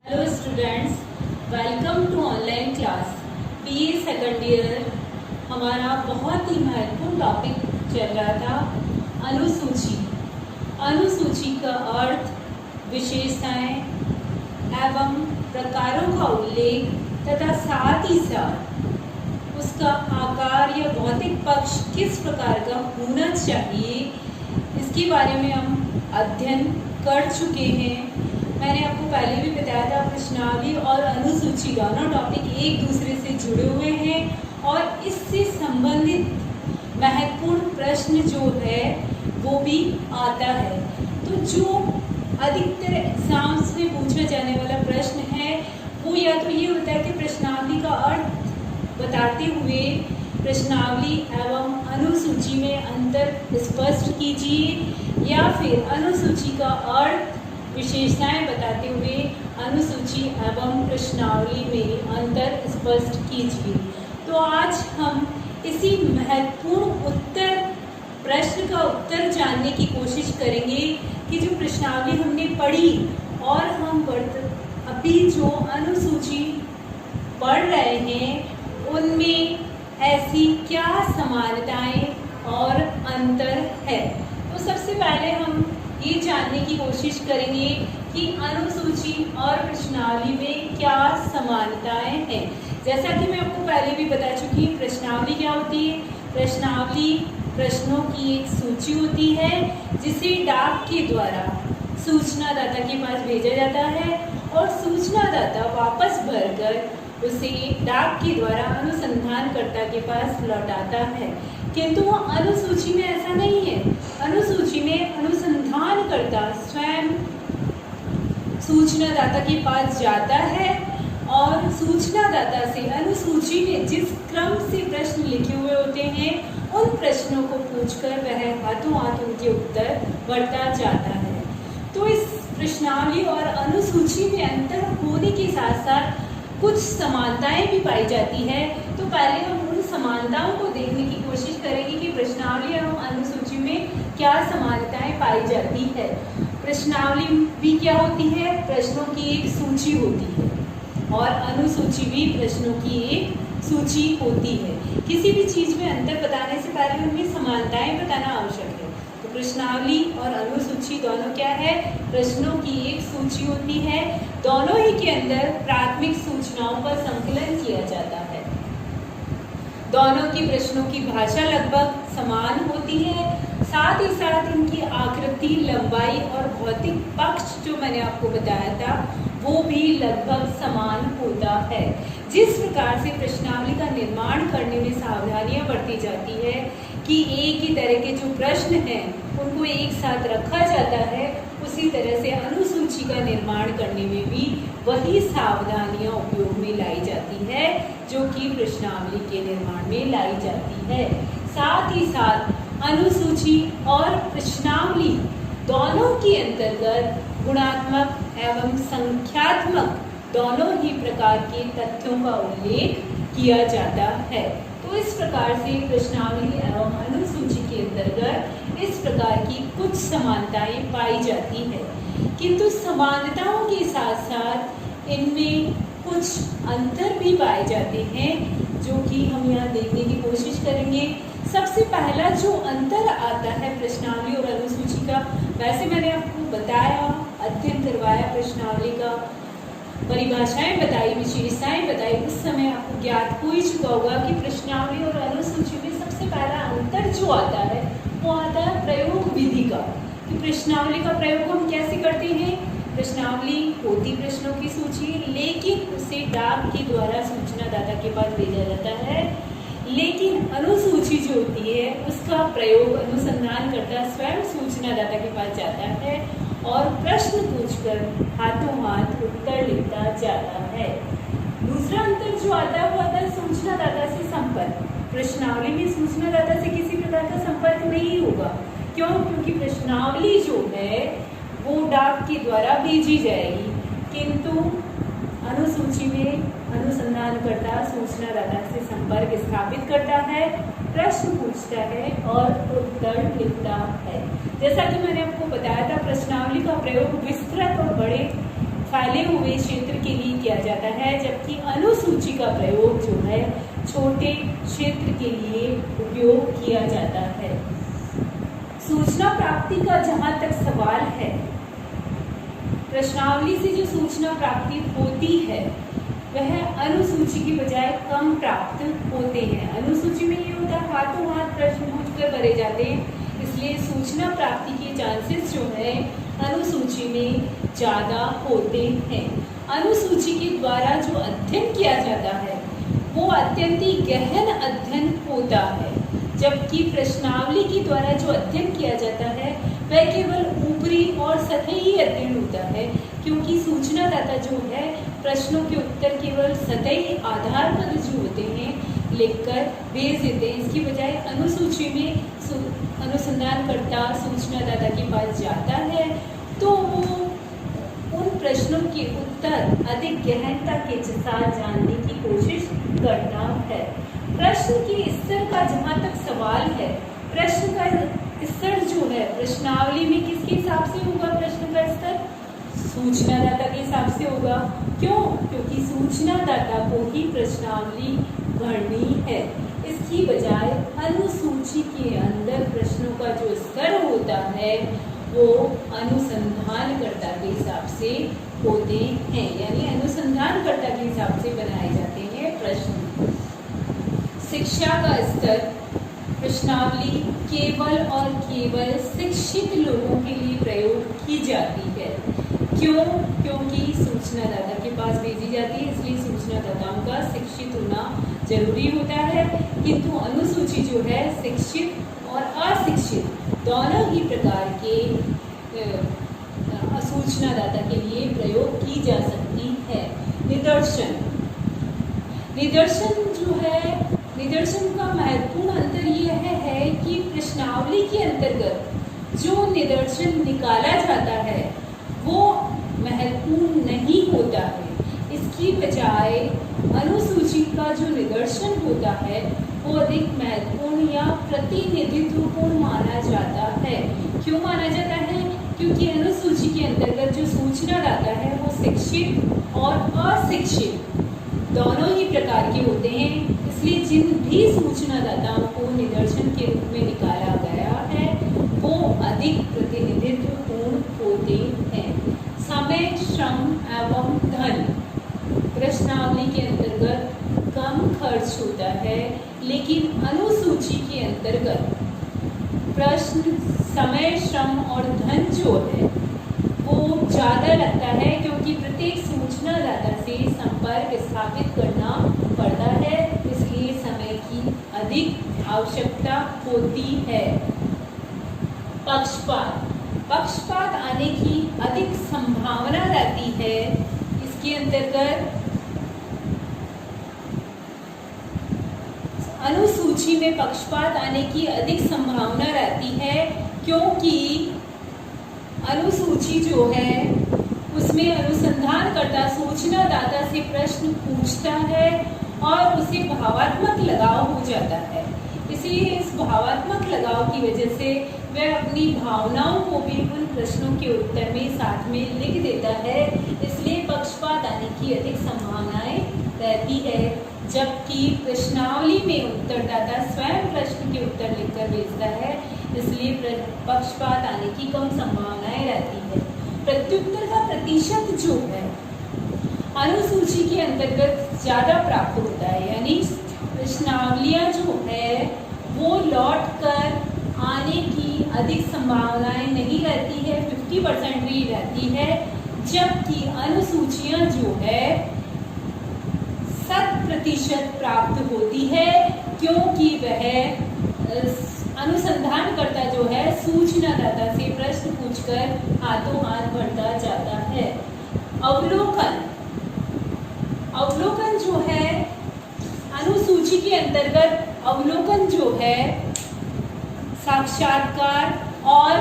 Hello students, welcome to online class. BA second year हमारा बहुत ही महत्वपूर्ण टॉपिक चल रहा था अनुसूची। अनुसूची का अर्थ, विशेषताएं एवं प्रकारों का उल्लेख तथा साथ ही साथ उसका आकार या भौतिक पक्ष किस प्रकार का होना चाहिए, इसके बारे में हम अध्ययन कर चुके हैं। मैंने आपको पहले भी बताया था, प्रश्नावली और अनुसूची दोनों टॉपिक एक दूसरे से जुड़े हुए हैं और इससे संबंधित महत्वपूर्ण प्रश्न जो है वो भी आता है। तो जो अधिकतर एग्जाम्स में पूछा जाने वाला प्रश्न है वो या तो ये होता है कि प्रश्नावली का अर्थ बताते हुए प्रश्नावली एवं अनुसूची में अंतर स्पष्ट कीजिए, या फिर अनुसूची का अर्थ विशेषताएं बताते हुए अनुसूची एवं प्रश्नावली में अंतर स्पष्ट कीजिए। तो आज हम इसी महत्वपूर्ण प्रश्न का उत्तर जानने की कोशिश करेंगे कि जो प्रश्नावली हमने पढ़ी और हम अभी जो अनुसूची पढ़ रहे हैं उनमें ऐसी क्या समानताएं और अंतर है। तो सबसे पहले हम ये जानने की कोशिश करेंगे कि अनुसूची और प्रश्नावली में क्या समानताएं हैं। जैसा कि मैं आपको पहले भी बता चुकी हूँ, प्रश्नावली क्या होती है। प्रश्नावली प्रश्नों की एक सूची होती है जिसे डाक के द्वारा सूचनादाता के पास भेजा जाता है और सूचनादाता वापस भरकर उसे डाक के द्वारा अनुसंधानकर्ता के पास लौटाता है। किंतु वो अनुसूची में ऐसा नहीं है। अनुसूची में अनुसंधानकर्ता स्वयं सूचनादाता के पास जाता है और सूचनादाता से अनुसूची में जिस क्रम से प्रश्न लिखे हुए होते हैं उन प्रश्नों को पूछकर वह हाथों हाथ उनके उत्तर बढ़ता जाता है। तो इस प्रश्नावली और अनुसूची में अंतर होने के साथ साथ कुछ समानताएं भी पाई जाती है। तो पहले हम उन समानताओं को देखने की कोशिश करेंगे कि प्रश्नावली एवं अनुसूची में क्या समानताएं पाई जाती है। प्रश्नावली भी क्या होती है, प्रश्नों की एक सूची होती है, और अनुसूची भी प्रश्नों की एक सूची होती है। किसी भी चीज में अंतर बताने से पहले उनमें समानताएं बताना आवश्यक है। तो प्रश्नावली और अनुसूची दोनों क्या है, प्रश्नों की एक सूची होती है। दोनों ही के अंदर प्राथमिक सूचनाओं का संकलन किया जाता है। दोनों की प्रश्नों की भाषा लगभग समान होती है, साथ ही साथ इनकी आकृति, लंबाई और भौतिक पक्ष जो मैंने आपको बताया था वो भी लगभग समान होता है। जिस प्रकार से प्रश्नावली का निर्माण करने में सावधानियां बरती जाती है कि एक ही तरह के जो प्रश्न हैं उनको एक साथ रखा जाता है, उसी तरह से अनुसूची का निर्माण करने में भी वही सावधानियां उपयोग में लाई जाती है जो कि प्रश्नावली के निर्माण में लाई जाती है। साथ ही साथ अनुसूची और प्रश्नावली दोनों के अंतर्गत गुणात्मक एवं संख्यात्मक दोनों ही प्रकार के तथ्यों का उल्लेख किया जाता है। तो इस प्रकार से प्रश्नावली एवं अनुसूची के अंतर्गत इस प्रकार की कुछ समानताएं पाई जाती है। किंतु समानताओं के साथ साथ इनमें कुछ अंतर भी पाए जाते हैं जो कि हम यहाँ देखने की कोशिश करेंगे। सबसे पहला जो अंतर आता है प्रश्नावली और अनुसूची का, वैसे मैंने आपको बताया, अध्ययन करवाया, प्रश्नावली का परिभाषाएं बताई, विशेषताएं बताई, उस समय आपको ज्ञात हो ही चुका होगा कि प्रश्नावली और अनुसूची में सबसे पहला अंतर जो आता है वो आता है प्रयोग विधि का। कि प्रश्नावली का प्रयोग हम कैसे करते हैं। प्रश्नावली होती प्रश्नों की सूची, लेकिन उसे डाक के द्वारा सूचनादाता के पास भेजा जाता है। लेकिन अनुसूची जो होती है उसका प्रयोग अनुसंधानकर्ता स्वयं सूचनादाता के पास जाता है और प्रश्न पूछकर हाथों हाथ उत्तर लिखता जाता है। दूसरा अंतर जो आता है वो आता है सूचनादाता से संपर्क। प्रश्नावली में सूचनादाता से किसी प्रकार का संपर्क नहीं होगा। क्यों? क्योंकि प्रश्नावली जो है वो डाक के द्वारा भेजी जाएगी, किंतु अनुसूची में अनुसंधानकर्ता सूचनादाता से संपर्क स्थापित करता है, प्रश्न पूछता है और उत्तर लिखता है। जैसा कि मैंने आपको बताया था, प्रश्नावली का प्रयोग विस्तृत और बड़े फैले हुए क्षेत्र के लिए किया जाता है, जबकि अनुसूची का प्रयोग जो है छोटे क्षेत्र के लिए उपयोग किया जाता है। सूचना प्राप्ति का जहाँ तक सवाल है, प्रश्नावली से जो सूचना प्राप्ति होती है वह अनुसूची की बजाय कम प्राप्त होते हैं। अनुसूची में ये होता है हाथों हाथ प्रश्न पूछकर भरे जाते हैं, इसलिए सूचना प्राप्ति के चांसेस जो है अनुसूची में ज़्यादा होते हैं। अनुसूची के द्वारा जो अध्ययन किया जाता है वो अत्यंत ही गहन अध्ययन होता है, जबकि प्रश्नावली के द्वारा जो अध्ययन किया जाता है वह केवल ऊपरी और सतही अध्ययन होता है, क्योंकि सूचनादाता जो है प्रश्नों के उत्तर केवल सतही आधार पर जो होते हैं लिखकर भेज देते हैं। इसकी बजाय अनुसूची में अनुसंधानकर्ता सूचनादाता के पास जाता है तो वो उन प्रश्नों के उत्तर अधिक गहनता के साथ जानने की कोशिश करता है। प्रश्न के स्तर का जहाँ तक सवाल है, प्रश्न का स्तर जो है प्रश्नावली में किसके हिसाब से होगा? प्रश्न का स्तर सूचनादाता के हिसाब से होगा। क्यों? क्योंकि सूचनादाता को ही प्रश्नावली भरनी है। इसकी बजाय अनुसूची के अंदर प्रश्नों का जो स्तर होता है वो अनुसंधानकर्ता के हिसाब से होते हैं, यानी अनुसंधानकर्ता के हिसाब से बनाए जाते हैं प्रश्न। शिक्षा का स्तर प्रश्नावली केवल और केवल शिक्षित लोगों के लिए प्रयोग की जाती है। क्यों? क्योंकि सूचनादाता के पास भेजी जाती है, इसलिए सूचनादाताओं का शिक्षित होना जरूरी होता है। किंतु अनुसूची जो है शिक्षित और अशिक्षित दोनों ही प्रकार के सूचनादाता के लिए प्रयोग की जा सकती है। निदर्शन जो है, निदर्शन का महत्वपूर्ण अंतर यह है कि प्रश्नावली के अंतर्गत जो निदर्शन निकाला जाता है वो महत्वपूर्ण नहीं होता है। इसकी बजाय अनुसूची का जो निदर्शन होता है वो अधिक महत्वपूर्ण या प्रतिनिधित्वपूर्ण माना जाता है। क्यों माना जाता है? क्योंकि अनुसूची के अंतर्गत जो सूचनादाता है वो शिक्षित और अशिक्षित दोनों ही प्रकार के होते हैं, इसलिए जिन भी सूचनादाताओं को निदर्शन के रूप में निकाला गया है वो अधिक प्रतिनिधित्वपूर्ण होते हैं। समय, श्रम एवं धन प्रश्नावली के अंतर्गत कम खर्च होता है, लेकिन अनुसूची के अंतर्गत प्रश्न, समय, श्रम और धन जो है वो ज़्यादा लगता है, क्योंकि प्रत्येक सूचनादाता से संपर्क स्थापित करना पड़ता है, इसलिए समय की अधिक आवश्यकता होती है। पक्षपात आने की अधिक संभावना रहती है। इसके अंतर्गत अनुसूची में पक्षपात आने की अधिक संभावना रहती है, क्योंकि अनुसूची जो है उसमें अनुसंधानकर्ता सूचनादाता से प्रश्न पूछता है और उसे भावात्मक लगाव हो जाता है। इसलिए इस भावात्मक लगाव की वजह से वह अपनी भावनाओं को भी उन प्रश्नों के उत्तर में साथ में लिख देता है, इसलिए पक्षपात आने की अधिक संभावनाएं रहती है। जबकि प्रश्नावली में उत्तरदाता स्वयं प्रश्न के उत्तर लिखकर भेजता है, इसलिए पक्षपात आने की कम संभावनाएं रहती है। प्रत्युत्तर का प्रतिशत जो है अनुसूची के अंतर्गत ज़्यादा प्राप्त होता है, यानी प्रश्नावलियाँ जो है वो लौट कर आने की अधिक संभावनाएं नहीं रहती है, 50% ही रहती है, जबकि अनुसूचियाँ जो है 100% प्राप्त होती है, क्योंकि वह अनुसंधानकर्ता जो है सूचनादाता से प्रश्न पूछकर हाथों हाथ भरता जाता है। अवलोकन जो है अनुसूची के अंतर्गत अवलोकन जो है साक्षात्कार और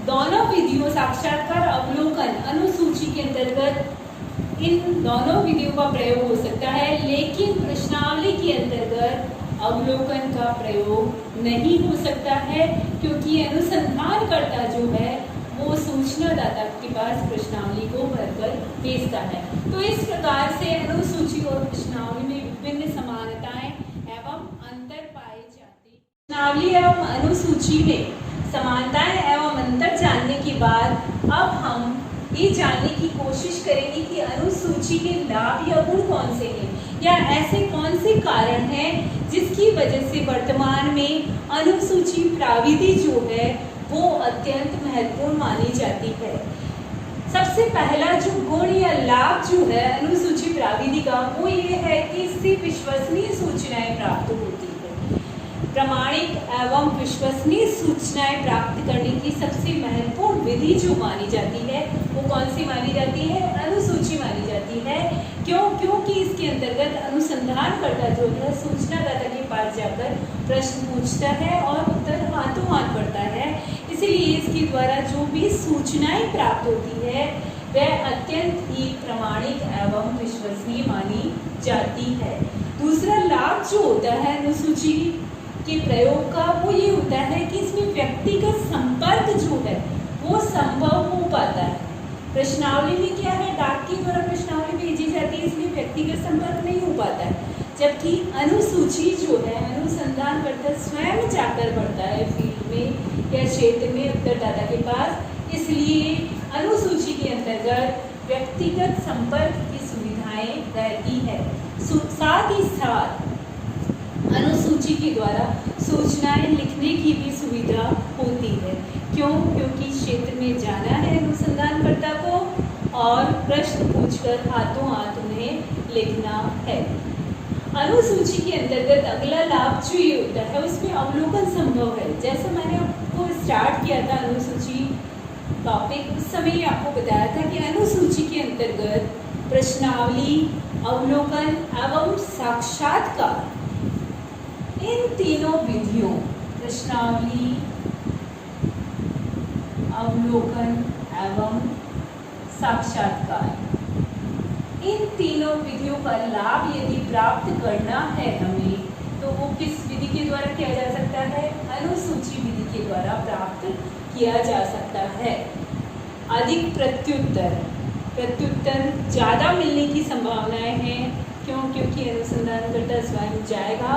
दोनों विधियों साक्षात्कार अवलोकन अनुसूची के अंतर्गत इन दोनों विधियों का प्रयोग हो सकता है, लेकिन प्रश्नावली के अंतर्गत अवलोकन का प्रयोग नहीं हो सकता है, क्योंकि अनुसंधानकर्ता जो है वो सूचनादाता के पास प्रश्नावली को भरकर भेजता है। तो इस प्रकार से अनुसूची और प्रश्नावली में विभिन्न समानताएं एवं अंतर पाए जाते हैं। प्रश्नावली एवं अनुसूची में समानताएं एवं अंतर जानने के बाद अब हम ये जानने की कोशिश करेंगे कि अनुसूची के लाभ या गुण कौन से हैं, या ऐसे कौन से कारण हैं जिसकी वजह से वर्तमान में अनुसूची प्राविधि जो है वो अत्यंत महत्वपूर्ण मानी जाती है। सबसे पहला जो गुण या लाभ जो है अनुसूची प्राविधि का वो ये है कि इससे विश्वसनीय सूचनाएं प्राप्त होती है। प्रामाणिक एवं विश्वसनीय सूचनाएं प्राप्त करने की सबसे महत्वपूर्ण विधि जो मानी जाती है वो कौन सी मानी जाती है? अनुसूची मानी जाती है। क्यों? क्योंकि इसके अंतर्गत अनुसंधानकर्ता जो है सूचनादाता के पास जाकर प्रश्न पूछता है और उत्तर हाथों हाथ पड़ता है। इसीलिए इसके द्वारा जो भी सूचनाएं प्राप्त होती है वह अत्यंत ही प्रामाणिक एवं विश्वसनीय मानी जाती है। दूसरा लाभ जो होता है अनुसूची के प्रयोग का वो ये होता है कि इसमें व्यक्तिगत संपर्क जो है वो संभव हो पाता है। प्रश्नावली में क्या है, डाक के द्वारा प्रश्नावली भेजी जाती है, इसलिए व्यक्तिगत संपर्क नहीं हो पाता है। जबकि अनुसूची जो है अनुसंधानकर्ता स्वयं जाकर पढ़ता है फील्ड में या क्षेत्र में उत्तरदाता के पास, इसलिए अनुसूची के अंतर्गत व्यक्तिगत संपर्क की सुविधाएं रहती है। साथ ही साथ अनुसूची के द्वारा सूचनाएं लिखने की भी सुविधा होती है। क्यों? क्योंकि क्षेत्र में जाना है अनुसंधानकर्ता को और प्रश्न पूछकर हाथों हाथ उन्हें लिखना है। अनुसूची के अंतर्गत अगला लाभ जो ये होता है उसमें अवलोकन संभव है। जैसे मैंने आपको स्टार्ट किया था अनुसूची टॉपिक, उस समय आपको बताया था कि अनुसूची के अंतर्गत प्रश्नावली, अवलोकन एवं साक्षात्कार, इन तीनों विधियों प्रश्नावली, अवलोकन एवं साक्षात्कार, इन तीनों विधियों का लाभ यदि प्राप्त करना है हमें तो वो किस विधि के द्वारा किया जा सकता है? अनुसूची विधि के द्वारा प्राप्त किया जा सकता है। अधिक प्रत्युत्तर ज़्यादा मिलने की संभावनाएं हैं। क्यों? क्योंकि अनुसंधानकर्ता स्वयं जाएगा,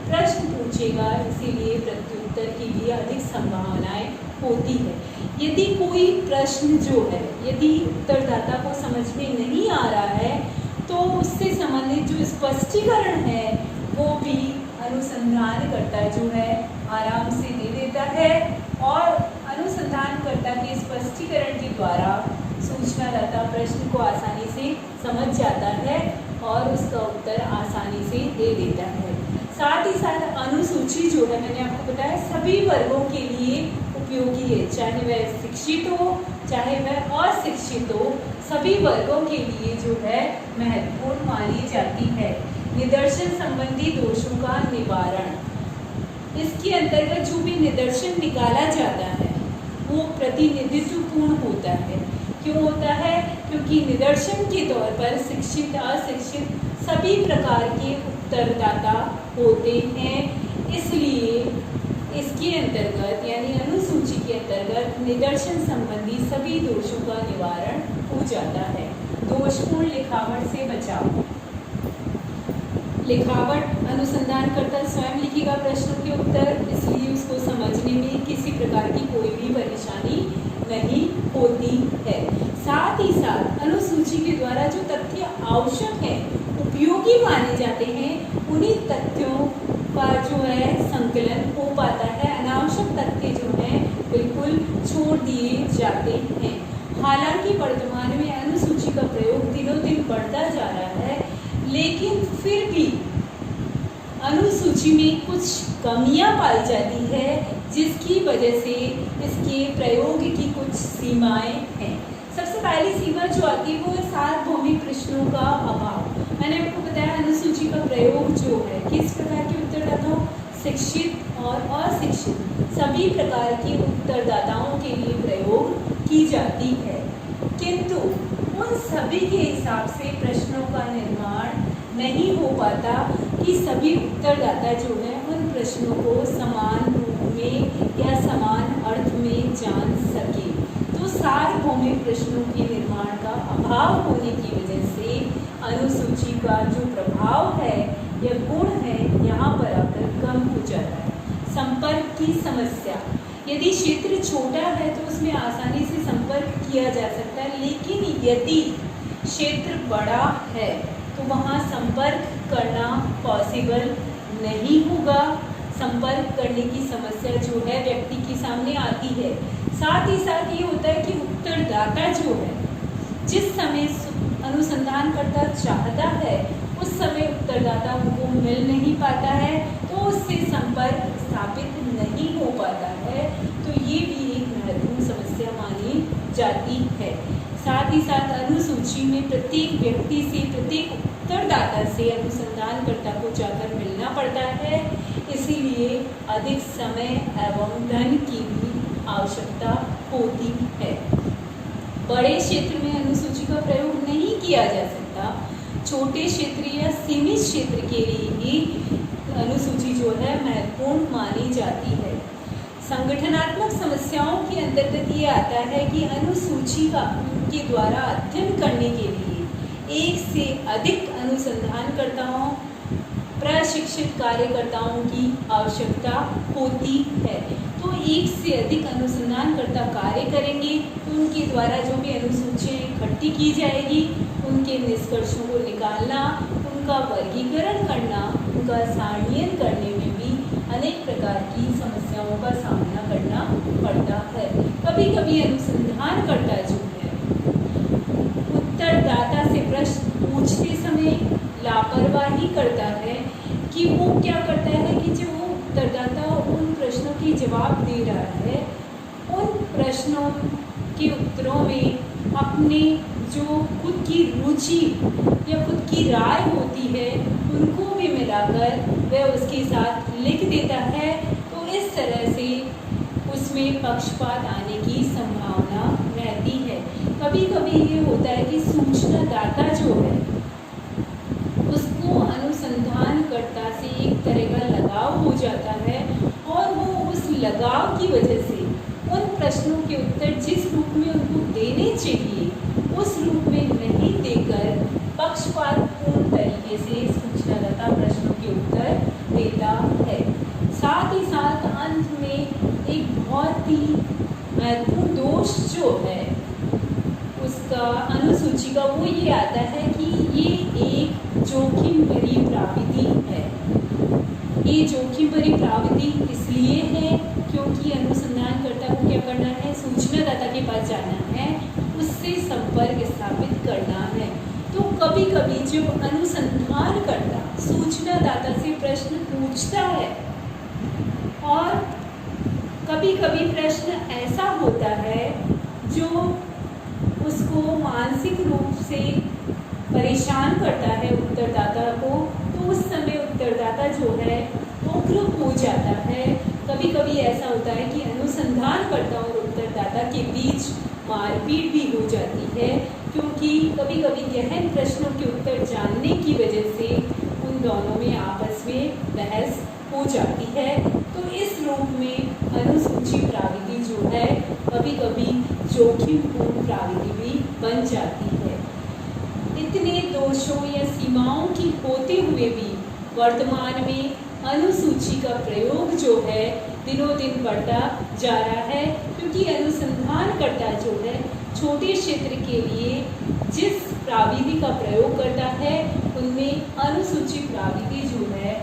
प्रश्न पूछेगा, इसीलिए प्रत्युत्तर की भी अधिक संभावनाएं होती है। यदि कोई प्रश्न जो है यदि उत्तरदाता को समझ में नहीं आ रहा है तो उससे संबंधित जो स्पष्टीकरण है वो भी अनुसंधानकर्ता जो है आराम से दे देता है और अनुसंधानकर्ता के स्पष्टीकरण के द्वारा सूचनादाता प्रश्न को आसानी से समझ जाता है और उसका उत्तर आसानी से दे देता है। साथ ही साथ अनुसूची जो है मैंने आपको बताया सभी वर्गों के लिए उपयोगी है, चाहे वह शिक्षित हो चाहे वह अशिक्षित हो, सभी वर्गों के लिए जो है महत्वपूर्ण मानी जाती है। निदर्शन संबंधी दोषों का निवारण, इसके अंतर्गत जो भी निदर्शन निकाला जाता है वो प्रतिनिधित्वपूर्ण होता है। क्यों होता है? क्योंकि निदर्शन के तौर पर शिक्षित अशिक्षित सभी प्रकार के उत्तरदाता होते हैं, इसलिए इसके अंतर्गत यानी अनुसूची के अंतर्गत निदर्शन संबंधी सभी दोषों का निवारण हो जाता है। दोषपूर्ण लिखावट से बचाव, लिखावट अनुसंधानकर्ता स्वयं लिखेगा प्रश्नों के उत्तर, इसलिए उसको समझने में किसी प्रकार की कोई भी परेशानी नहीं होती है। साथ ही साथ अनुसूची के द्वारा जो तथ्य आवश्यक है, उपयोगी माने जाते हैं, उन्हीं तथ्यों का जो है संकलन हो पाता है। अनावश्यक तथ्य जो हैं बिल्कुल छोड़ दिए जाते हैं। हालांकि वर्तमान में अनुसूची का प्रयोग दिनों दिन बढ़ता जा रहा है, लेकिन फिर भी अनुसूची में कुछ कमियां पाई जाती है जिसकी वजह से इसके प्रयोग की कुछ सीमाएं हैं। सबसे पहली सीमा जो आती है वो है सार्वभौमिक प्रश्नों का अभाव। मैंने आपको बताया अनुसूची का प्रयोग जो है किस प्रकार के उत्तरदाताओं, शिक्षित और अशिक्षित सभी प्रकार के उत्तरदाताओं के लिए प्रयोग की जाती है, किंतु उन सभी के हिसाब से प्रश्नों का निर्माण नहीं हो पाता कि सभी उत्तरदाता जो है उन प्रश्नों को समान रूप में या समान अर्थ में जान सके। तो सार्वभौमिक प्रश्नों के निर्माण का अभाव अभाव होने की वजह से अनुसूची का जो प्रभाव है या गुण है यहाँ पर आकर कम हो जाता है। संपर्क की समस्या, यदि क्षेत्र छोटा है तो उसमें आसानी से संपर्क किया जा सकता है, लेकिन यदि क्षेत्र बड़ा है तो वहाँ संपर्क करना पॉसिबल नहीं होगा। संपर्क करने की समस्या जो है व्यक्ति के सामने आती है। साथ ही साथ ये होता है कि उत्तरदाता जो है, जिस समय अनुसंधानकर्ता चाहता है उस समय उत्तरदाता उनको मिल नहीं पाता है, तो उससे संपर्क स्थापित नहीं हो पाता है। तो ये भी एक महत्वपूर्ण समस्या मानी जाती है। साथ ही साथ अनुसूची में प्रत्येक व्यक्ति से, प्रत्येक उत्तरदाता से अनुसंधानकर्ता को जाकर मिलना पड़ता है, इसीलिए अधिक समय एवं धन की भी आवश्यकता होती है। बड़े क्षेत्र में अनुसूची का प्रयोग नहीं किया जा सकता। छोटे क्षेत्र या सीमित क्षेत्र के लिए ही अनुसूची जो है महत्वपूर्ण मानी जाती है। संगठनात्मक समस्याओं के अंतर्गत ये आता है कि अनुसूची का के द्वारा अध्ययन करने के लिए एक से अधिक अनुसंधानकर्ताओं, प्रशिक्षित कार्यकर्ताओं की आवश्यकता होती है। तो एक से अधिक अनुसंधानकर्ता कार्य करेंगे तो उनके द्वारा जो भी अनुसूचियाँ इकट्ठी की जाएगी, उनके निष्कर्षों को निकालना, उनका वर्गीकरण करना, उनका सारणीयन करने में भी अनेक प्रकार की समस्याओं का सामना करना पड़ता है। कभी कभी अनुसंधानकर्ता जो है उत्तरदाता से प्रश्न पूछते समय लापरवाही करता है कि वो क्या करता है कि जो उत्तरदाता उन प्रश्नों के जवाब दे रहा है, उन प्रश्नों के उत्तरों में अपने जो खुद की रुचि या खुद की राय होती है उनको भी मिलाकर वह उसके साथ लिख देता है। तो इस तरह से उसमें पक्षपात आने की संभावना रहती है। कभी कभी ये होता है कि सूचनादाता जो है उसको अनुसंधानकर्ता से एक तरह का लगाव हो जाता है और वो उस लगाव की वजह से उन प्रश्नों के उत्तर जिस रूप में उनको देने चाहिए उस रूप में नहीं देकर पक्षपातपूर्ण तरीके से सूचनादाता प्रश्नों के उत्तर देता है। साथ ही साथ अंत में एक बहुत ही महत्वपूर्ण दोष जो है उसका अनुसूची का वो ये आता है कि ये एक जोखिम भरी प्रवृत्ति है। ये जोखिम भरी प्रवृत्ति इसलिए है क्योंकि अनुसंधानकर्ता को क्या करना है, सूचनादाता के पास जाना है, उससे संपर्क स्थापित करना है। तो कभी कभी जब अनुसंधानकर्ता सूचनादाता से प्रश्न पूछता है और कभी कभी प्रश्न ऐसा होता है जो उसको मानसिक रूप से परेशान करता है उत्तरदाता को, तो उस समय उत्तरदाता जो है उग्र हो जाता है। कभी कभी ऐसा होता है कि अनुसंधानकर्ता और उत्तरदाता के बीच मारपीट भी हो जाती है, क्योंकि कभी कभी गहन प्रश्नों के उत्तर जानने की वजह से उन दोनों में आपस में बहस हो जाती है। तो इस रूप में अनुसूची प्रवृत्ति जो है कभी कभी जोखिमपूर्ण प्रवृत्ति भी बन जाती है। इतने दोषों या सीमाओं की होते हुए भी वर्तमान में अनुसूची का प्रयोग जो है दिनों दिन बढ़ता जा रहा है, क्योंकि अनुसंधानकर्ता जो है छोटे क्षेत्र के लिए जिस प्रविधि का प्रयोग करता है उनमें अनुसूची प्रवृत्ति जो है